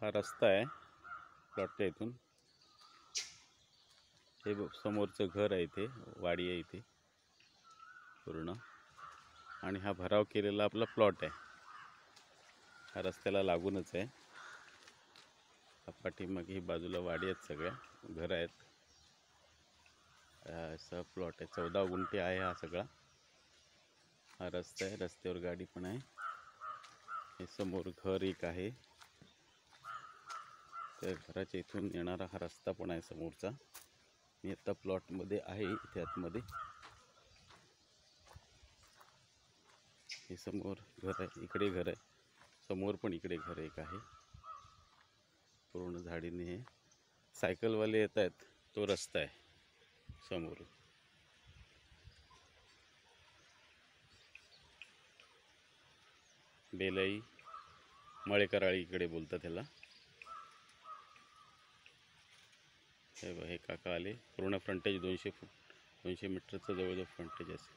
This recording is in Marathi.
हा रस्ता आहे प्लॉटच्या इथून. हे समोरचं घर आहे, इथे वाडी आहे इथे पूर्ण. आणि हा भराव केलेला आपला प्लॉट आहे. हा रस्त्याला लागूनच आहे. पाठीमागे ही बाजूला वाडी आहेत, सगळ्या घर आहेत. असा प्लॉट आहे, 14 गुंठे आहे हा सगळा. हा रस्ता आहे, रस्त्यावर गाडी पण आहे. हे समोर घर एक आहे, त्या घराच्या इथून येणारा हा रस्ता पण आहे समोरचा. मी आता प्लॉटमध्ये आहे, इथे आतमध्ये. हे समोर घर आहे, इकडे घर आहे, समोर पण इकडे घर एक आहे. पूर्ण झाडीने हे सायकलवाले येत आहेत, तो रस्ता आहे समोर. बेलाई मळेकराळी इकडे बोलतात ह्याला. हे काका आले. पूर्ण फ्रंटेज 200 मीटरचं जवळजवळ फ्रंटेज असेल.